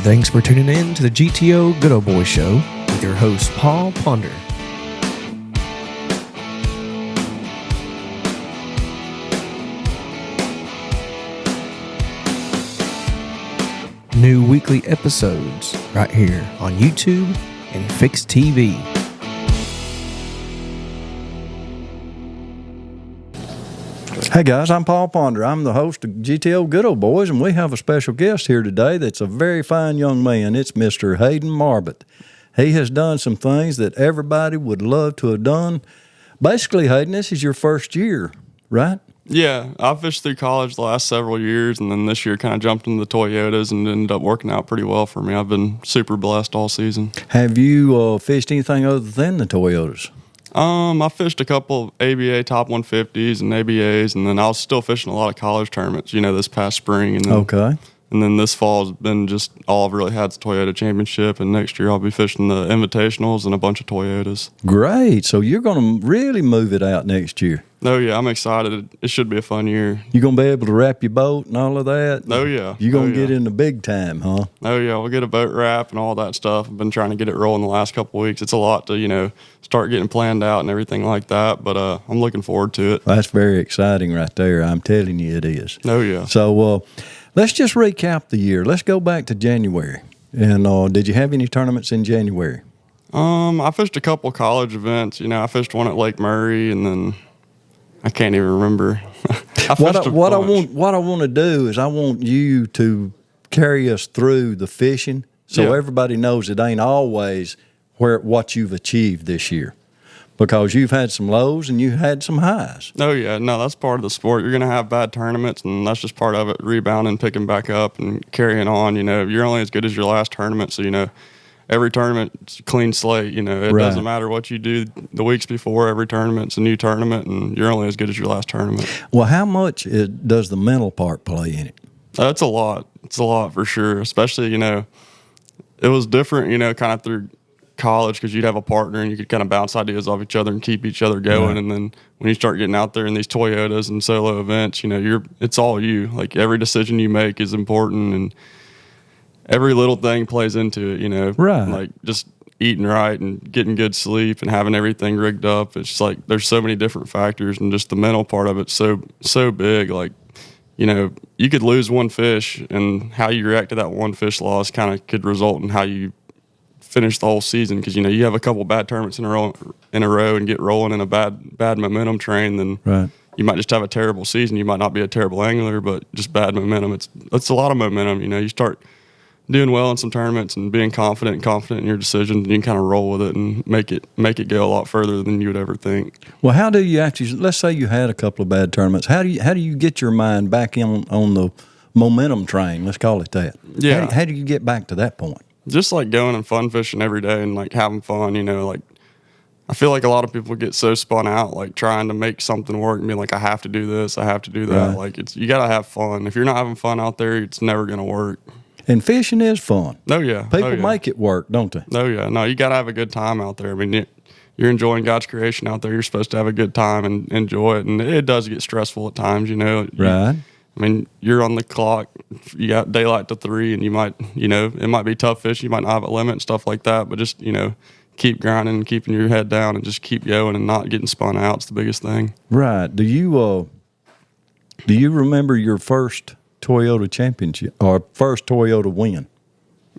Thanks for tuning in to the GTO Good Old Boy Show with your host, Paul Ponder. New weekly episodes right here on YouTube and Fix TV. Hey guys, I'm Paul Ponder. I'm the host of GTO Good Old Boys, and we have a special guest here today that's a very fine young man. It's Mr. Hayden Marbut. He has done some things that everybody would love to have done. Basically, Hayden, this is your first year, right? Yeah, I fished through college the last several years, and then this year kind of jumped into the Toyotas and ended up working out pretty well for me. I've been super blessed all season. Have you fished anything other than the Toyotas? I fished a couple ABA top 150s and ABAs, and then I was still fishing a lot of college tournaments, this past spring. And then, Okay. And then this fall has been just all I've really had is the Toyota Championship, and next year I'll be fishing the Invitationals and a bunch of Toyotas. Great. So you're going to really move it out next year. Oh, yeah, I'm excited. It should be a fun year. You're going to be able to wrap your boat and all of that? Oh, yeah. You're going to get in the big time, huh? Oh, yeah, we'll get a boat wrap and all that stuff. I've been trying to get it rolling the last couple of weeks. It's a lot to, start getting planned out and everything like that, but I'm looking forward to it. That's very exciting right there. I'm telling you it is. Oh, yeah. So let's just recap the year. Let's go back to January. And did you have any tournaments in January? I fished a couple college events. I fished one at Lake Murray, and then I can't even remember. What I want to do is I want you to carry us through the fishing so everybody knows it ain't always what you've achieved this year, because you've had some lows and you had some highs. Oh, yeah. No, that's part of the sport. You're going to have bad tournaments, and that's just part of it, rebounding, picking back up, and carrying on. You're only as good as your last tournament, so, every tournament's a clean slate. It doesn't matter what you do the weeks before. Every tournament's a new tournament, and you're only as good as your last tournament. Well, how much does the mental part play in it? It's a lot. It's a lot for sure, especially, it was different, kind of through college, because you'd have a partner and you could kind of bounce ideas off each other and keep each other going. Right. And then when you start getting out there in these Toyotas and solo events, it's all you. Like, every decision you make is important, and every little thing plays into it, Right. Like just eating right and getting good sleep and having everything rigged up. It's just like there's so many different factors, and just the mental part of it's so big. Like, you could lose one fish, and how you react to that one fish loss kind of could result in how you finish the whole season, because you have a couple bad tournaments in a row and get rolling in a bad momentum train, then right. You might just have a terrible season. You might not be a terrible angler, but just bad momentum. It's a lot of momentum. You start doing well in some tournaments and being confident in your decisions, and you can kind of roll with it and make it go a lot further than you would ever think. Well, how do you actually? Let's say you had a couple of bad tournaments. How do you get your mind back on the momentum train? Let's call it that. Yeah. How do you get back to that point? Just like going and fun fishing every day and like having fun. Like, I feel like a lot of people get so spun out, like trying to make something work and being like, I have to do this, I have to do that. Right. Like, you got to have fun. If you're not having fun out there, it's never going to work. And fishing is fun. Oh, yeah. People make it work, don't they? Oh, yeah. No, you got to have a good time out there. I mean, you're enjoying God's creation out there. You're supposed to have a good time and enjoy it. And it does get stressful at times, Right. I mean, you're on the clock. You got daylight to 3, and you might, it might be tough fish. You might not have a limit and stuff like that. But just, keep grinding and keeping your head down and just keep going and not getting spun out. It's the biggest thing. Right. Do you remember your first Toyota Championship or first Toyota win?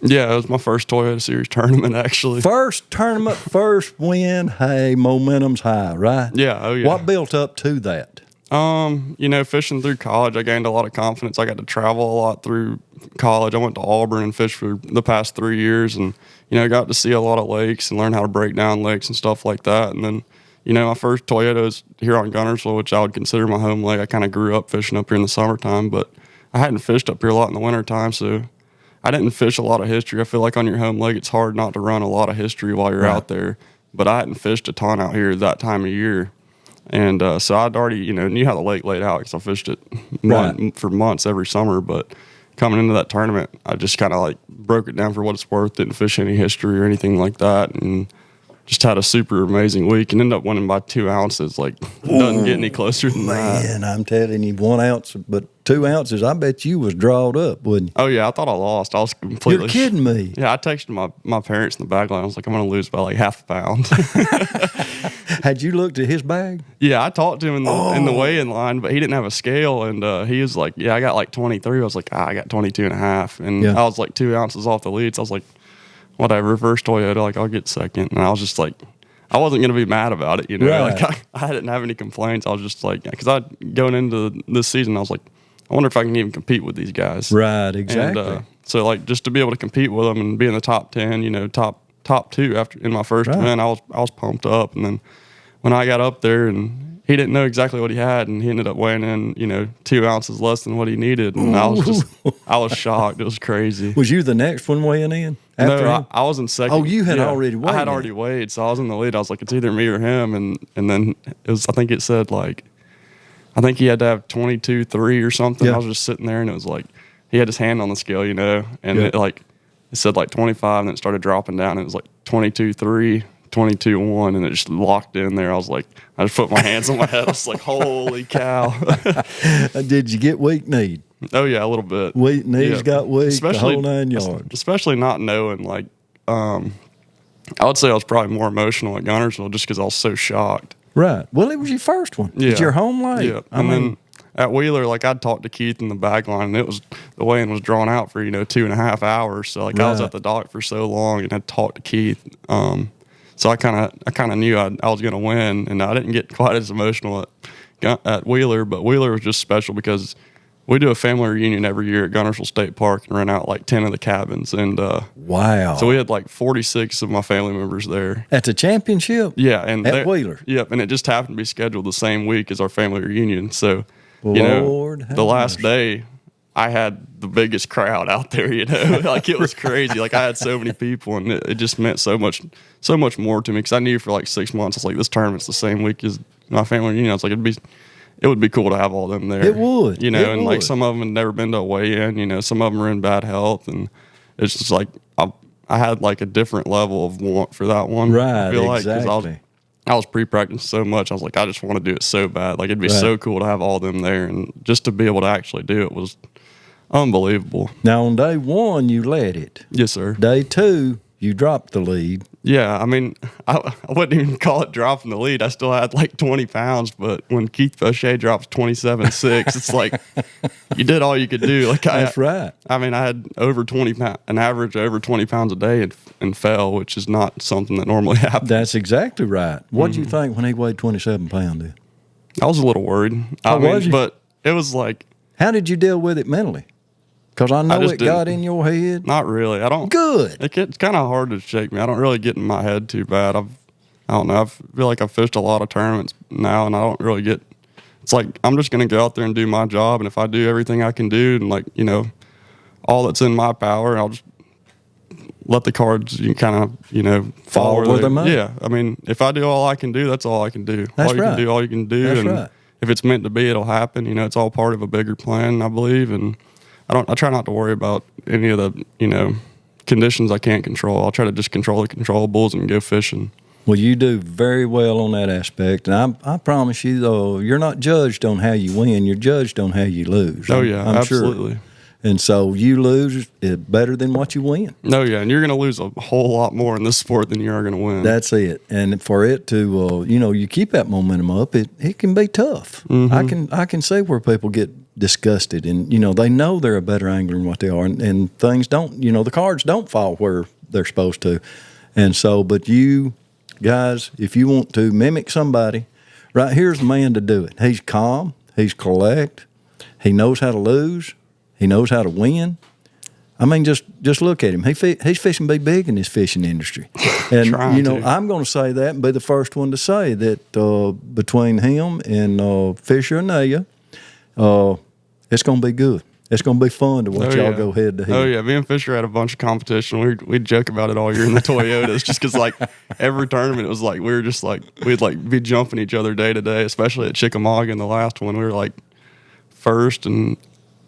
Yeah, it was my first Toyota Series tournament, actually. First tournament, first win. Hey, momentum's high, right? Yeah. Oh, yeah. What built up to that? Fishing through college, I gained a lot of confidence. I got to travel a lot through college. I went to Auburn and fished for the past 3 years, and I got to see a lot of lakes and learn how to break down lakes and stuff like that. And then, my first Toyota is here on Gunnersville, which I would consider my home lake. I kind of grew up fishing up here in the summertime, but I hadn't fished up here a lot in the wintertime, so I didn't fish a lot of history. I feel like on your home lake, it's hard not to run a lot of history while you're out there. But I hadn't fished a ton out here that time of year. And so I'd already, knew how the lake laid out because I fished it for months every summer. But coming into that tournament, I just kind of like broke it down for what it's worth. Didn't fish any history or anything like that. And just had a super amazing week and ended up winning by 2 ounces. Like, doesn't get any closer than that. Man, I'm telling you, 1 ounce, but 2 ounces, I bet you was drawed up, wouldn't you? Oh, yeah, I thought I lost. I was completely... You're kidding me. Yeah, I texted my parents in the back line. I was like, I'm going to lose by like half a pound. Had you looked at his bag? Yeah, I talked to him in the weigh-in line, but he didn't have a scale, and he was like, yeah, I got like 23. I was like, I got 22 and a half. And Yeah. I was like 2 ounces off the lead, so I was like, whatever, first Toyota, like, I'll get second. And I was just like, I wasn't going to be mad about it, you know? Right. Like, I didn't have any complaints. I was just like, because going into this season, I was like, I wonder if I can even compete with these guys. Right, exactly. And so, like, just to be able to compete with them and be in the top 10, you know, top 2 after in my first event, I was pumped up. And then when I got up there and he didn't know exactly what he had, and he ended up weighing in, you know, 2 ounces less than what he needed. And I was shocked. It was crazy. Was you the next one weighing in? After him? I was in second. Oh, you had already weighed. I had already weighed, so I was in the lead. I was like, it's either me or him. And then it was, I think it said like, I think he had to have 22.3 or something. Yeah. I was just sitting there, and it was like, he had his hand on the scale, you know, and it said like 25, and then it started dropping down. And it was like 22.3, 22.1, and it just locked in there. I was like, I just put my hands on my head. I was like, holy cow. Did you get weak kneed? Oh, yeah, a little bit. Weak knees got weak, especially, the whole 9 yards. Especially not knowing, like, I would say I was probably more emotional at Gunnersville just because I was so shocked. Right. Well, it was your first one. Yeah. It's your home late. Yeah. And then at Wheeler, like, I'd talked to Keith in the back line, and the weigh-in was drawn out for, 2.5 hours. So, like, I was at the dock for so long and had talked to Keith. So I kind of knew I was going to win, and I didn't get quite as emotional at Wheeler, but Wheeler was just special because we do a family reunion every year at Gunnersville State Park and rent out like 10 of the cabins. And wow. So we had like 46 of my family members there. At the championship? Yeah. And at Wheeler? Yep. And it just happened to be scheduled the same week as our family reunion. So, Lord the last day, I had the biggest crowd out there, like it was crazy. Like I had so many people, and it just meant so much more to me because I knew for like 6 months, it's like this tournament's the same week as my family reunion. I was like, it would be cool to have all them there. It would, like some of them had never been to a weigh-in. Some of them are in bad health, and it's just like I had like a different level of want for that one. Right, I feel like exactly. I was pre-practicing so much. I was like, I just want to do it so bad. Like it'd be so cool to have all them there, and just to be able to actually do it was unbelievable. Now on day 1, you led it. Yes, sir. Day 2, you dropped the lead. Yeah, I mean, I wouldn't even call it dropping the lead. I still had like 20 pounds, but when Keith Fauché drops 27.6, it's like you did all you could do. Like That's right. I mean, I had an average over 20 pounds a day and fell, which is not something that normally happens. That's exactly right. What did you think when he weighed 27 pounds then? I was a little worried. Was you? But it was like. How did you deal with it mentally? Because I know it got in your head. Not really. I don't. Good. It's kind of hard to shake me. I don't really get in my head too bad. I don't know. I feel like I've fished a lot of tournaments now, and I don't really get. It's like I'm just gonna go out there and do my job, and if I do everything I can do, and all that's in my power, I'll just let the cards kind of fall where they may. Yeah. I mean, if I do all I can do, that's all I can do. That's all you right. can do, all you can do. That's and right. if it's meant to be, it'll happen. It's all part of a bigger plan, I believe, and. I try not to worry about any of the, conditions I can't control. I'll try to just control the controllables and go fishing. Well, you do very well on that aspect. And I promise you, though, you're not judged on how you win. You're judged on how you lose. Oh, yeah, I'm absolutely. Sure. And so you lose better than what you win. No, yeah, and you're going to lose a whole lot more in this sport than you are going to win. That's it. And for it to, you keep that momentum up, it can be tough. Mm-hmm. I can see where people get disgusted, and they know they're a better angler than what they are, and things don't, the cards don't fall where they're supposed to. And so, but you guys, if you want to mimic somebody, right here's the man to do it. He's calm, he's collect, he knows how to lose, he knows how to win. I mean, just look at him. He's fixing to be big in this fishing industry. And, I'm going to say that and be the first one to say that between him and Fisher and Naya, it's going to be good. It's going to be fun to watch y'all go head to head. Oh, yeah. Me and Fisher had a bunch of competition. We'd joke about it all year in the Toyotas just because, every tournament, it was like we were just we'd, be jumping each other day to day, especially at Chickamauga in the last one. We were, first, and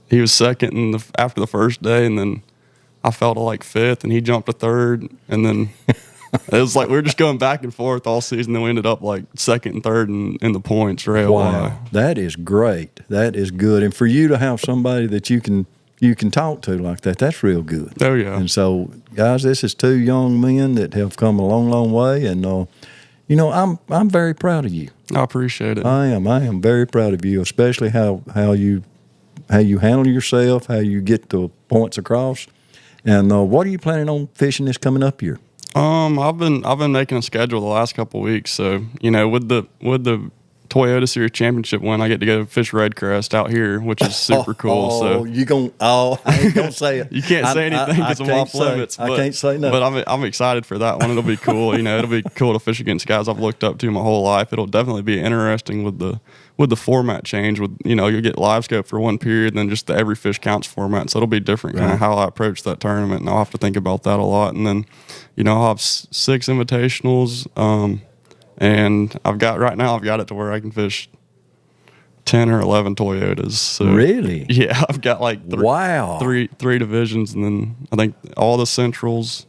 he was second after the first day, and then I fell to, 5th, and he jumped to 3rd, and then It was like we were just going back and forth all season. Then we ended up like second and third in the points. Right? Wow, that is great. That is good. And for you to have somebody that you can talk to like that, that's real good. Oh yeah. And so, guys, this is two young men that have come a long, long way, and I'm very proud of you. I appreciate it. I am very proud of you, especially how you handle yourself, how you get the points across. And what are you planning on fishing this coming up year? I've been making a schedule the last couple of weeks. So with the Toyota Series Championship win, I get to go fish Red Crest out here, which is super cool. So I ain't gonna say it. You can't say anything because I'm off limits. I can't say nothing. But I'm excited for that one. It'll be cool. It'll be cool to fish against guys I've looked up to my whole life. It'll definitely be interesting with the format change. With you'll get live scope for one period, and then just the every fish counts format. So it'll be different kind of how I approach that tournament, and I'll have to think about that a lot. And then I'll have 6 invitationals. And I've got it to where I can fish 10 or 11 Toyotas. So, really? Yeah, I've got like three divisions, and then I think all the Centrals,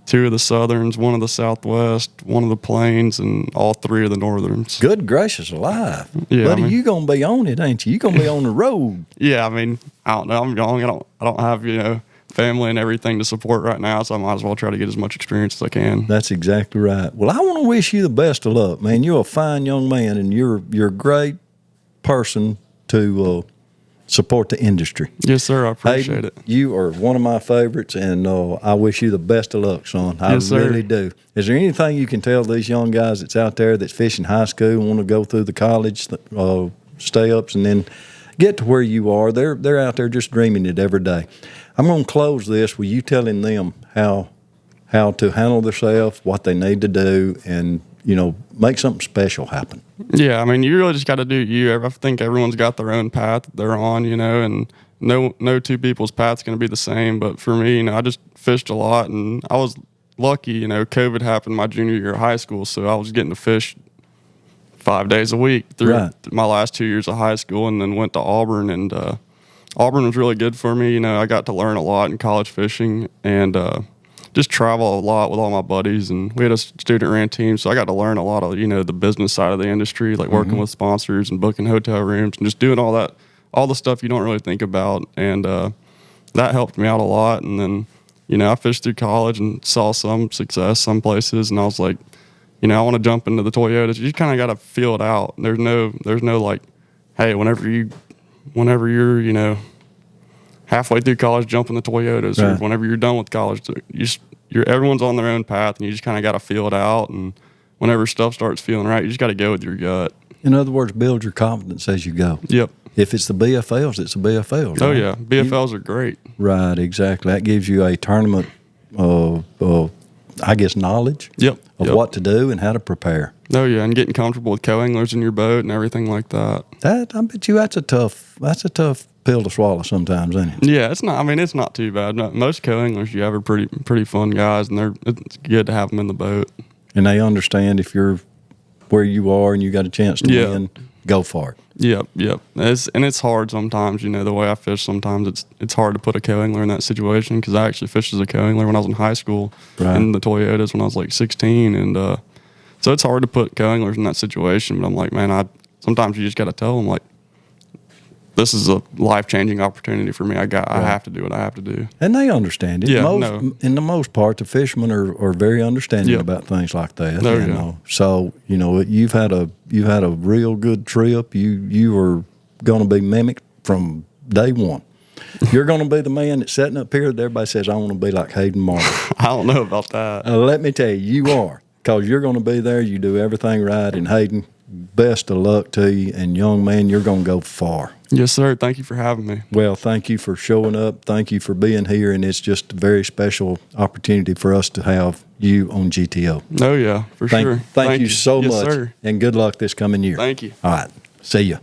2 of the Southerns, 1 of the Southwest, 1 of the Plains, and all 3 of the Northerns. Good gracious alive. Yeah, buddy, you gonna be on it, ain't you? You gonna be on the road. Yeah, I don't know. I'm young. I don't have family and everything to support right now, so I might as well try to get as much experience as I can. That's exactly right. Well, I want to wish you the best of luck, man. You're a fine young man, and you're a great person to support the industry. Yes, sir. I appreciate Hayden, it. You are one of my favorites, and I wish you the best of luck, son. I really do. Is there anything you can tell these young guys that's out there that's fishing high school and want to go through the college stay-ups and then get to where you are? They're out there just dreaming it every day. I'm going to close this with you telling them how to handle themselves, what they need to do, and make something special happen. Yeah, you really just got to do you. I think everyone's got their own path that they're on, and no 2 people's path's going to be the same. But for me, I just fished a lot, and I was lucky. COVID happened my junior year of high school, so I was getting to fish 5 days a week through my last 2 years of high school, and then went to Auburn, and Auburn was really good for me. I got to learn a lot in college fishing, and just travel a lot with all my buddies. And we had a student-ran team, so I got to learn a lot of the business side of the industry, like working with sponsors and booking hotel rooms and just doing all the stuff you don't really think about. And that helped me out a lot. And then I fished through college and saw some success some places, and I was like, I want to jump into the Toyotas. You kind of got to feel it out. There's no like, hey, whenever you're halfway through college, jump in the Toyotas, or whenever you're done with college, everyone's on their own path, and you just kind of got to feel it out. And whenever stuff starts feeling right, you just got to go with your gut. In other words, build your confidence as you go. Yep. If it's the BFLs, it's the BFLs. Oh, yeah. BFLs are great. Right, exactly. That gives you a tournament knowledge of what to do and how to prepare. Oh, yeah, and getting comfortable with co-anglers in your boat and everything like that. I bet you that's a tough pill to swallow sometimes, ain't it? Yeah, it's not. It's not too bad. Most co-anglers you have are pretty fun guys, and it's good to have them in the boat. And they understand if you're where you are and you got a chance to win, go for it. Yep. It's hard sometimes. The way I fish, sometimes it's hard to put a co-angler in that situation, because I actually fished as a co-angler when I was in high school in the Toyotas when I was like 16, and so it's hard to put co-anglers in that situation. But I'm like, man, sometimes you just got to tell them, like, this is a life-changing opportunity for me. I have to do what I have to do. And they understand it. Yeah, in the most part, the fishermen are very understanding about things like that. So you've had a real good trip. You are going to be mimicked from day one. You're going to be the man that's sitting up here that everybody says, I want to be like Hayden Marbut. I don't know about that. Let me tell you are, because you're going to be there. You do everything right. And Hayden, best of luck to you. And young man, you're going to go far. Yes, sir. Thank you for having me. Well, thank you for showing up. Thank you for being here. And it's just a very special opportunity for us to have you on GTO. Oh, yeah, for sure. Thank you so much. Sir. And good luck this coming year. Thank you. All right. See ya.